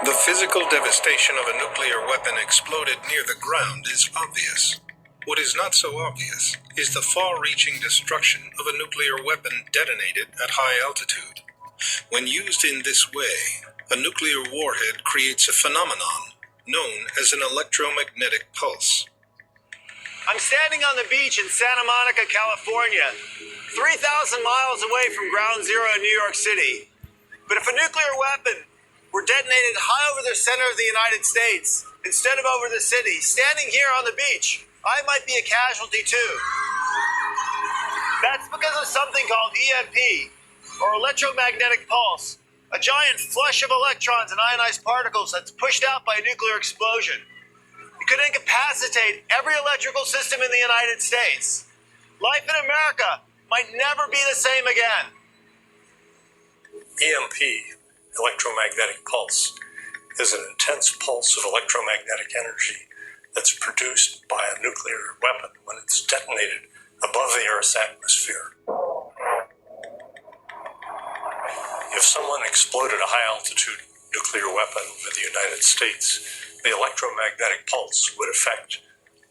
The physical devastation of a nuclear weapon exploded near the ground is obvious. What is not so obvious is the far-reaching destruction of a nuclear weapon detonated at high altitude. When used in this way, a nuclear warhead creates a phenomenon known as an electromagnetic pulse. I'm standing on the beach in Santa Monica, California, 3,000 miles away from Ground Zero in New York City. But if a nuclear weapon were detonated high over the center of the United States, instead of over the city, standing here on the beach, I might be a casualty too. That's because of something called EMP, or electromagnetic pulse, a giant flush of electrons and ionized particles that's pushed out by a nuclear explosion. It could incapacitate every electrical system in the United States. Life in America might never be the same again. EMP, electromagnetic pulse, is an intense pulse of electromagnetic energy that's produced by a nuclear weapon when it's detonated above the Earth's atmosphere. If someone exploded a high-altitude nuclear weapon over the United States, the electromagnetic pulse would affect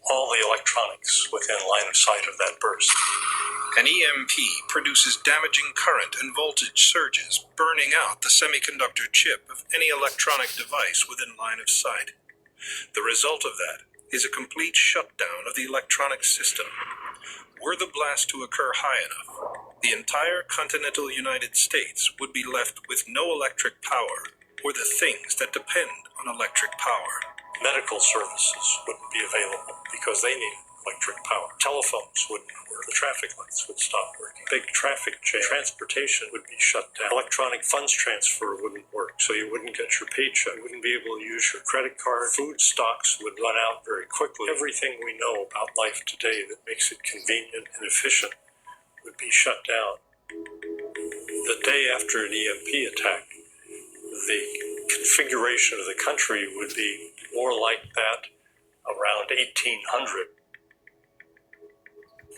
all the electronics within line of sight of that burst. An EMP produces damaging current and voltage surges, burning out the semiconductor chip of any electronic device within line of sight. The result of that is a complete shutdown of the electronic system. Were the blast to occur high enough, the entire continental United States would be left with no electric power or the things that depend on electric power. Medical services wouldn't be available because they need electric power. Telephones wouldn't work. The traffic lights would stop working. Big traffic jam. Transportation would be shut down. Electronic funds transfer wouldn't work, so you wouldn't get your paycheck. You wouldn't be able to use your credit card. Food stocks would run out very quickly. Everything we know about life today that makes it convenient and efficient would be shut down. The day after an EMP attack, the configuration of the country would be more like that around 1800.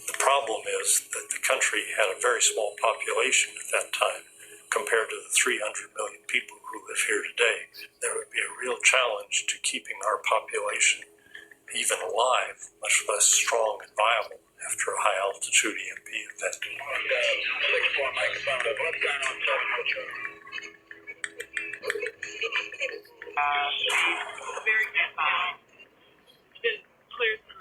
The problem is that the country had a very small population at that time compared to the 300 million people who live here today. There would be a real challenge to keeping our population even alive, much less strong and viable after a high-altitude EMP event. Very good. Just clear through.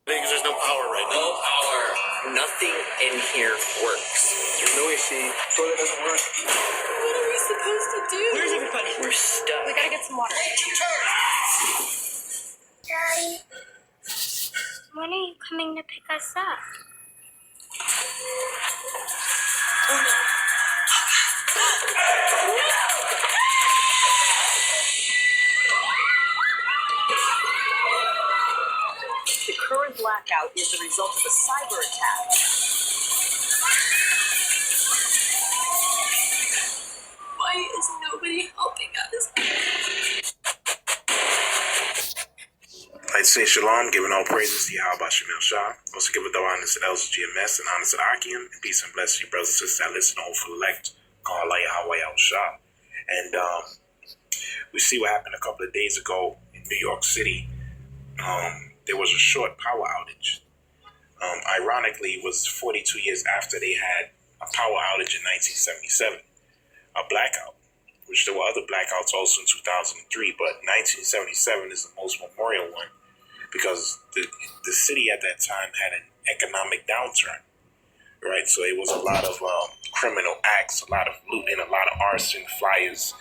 Because there's no power right now. No power. Nothing in here works. There's no AC. Toilet doesn't work. What are we supposed to do? Where's everybody? We're stuck. We gotta get some water. Daddy, when are you coming to pick us up? The current blackout is the result of a cyber attack. Why is nobody helping us? I'd say shalom, giving all praises to Yahweh Shemel Shah. Also give a dua honor to the elders of GMS and honor to the Akim, and peace and blessings to you brothers and sisters that listen to Hopeful Elect, call Allah Yahweh Al Shah. And we see what happened a couple of days ago in New York City. There was a short power outage. Ironically, it was 42 years after they had a power outage in 1977, a blackout, which there were other blackouts also in 2003, but 1977 is the most memorial one because the city at that time had an economic downturn, right? So it was a lot of criminal acts, a lot of looting, a lot of arson, flyers,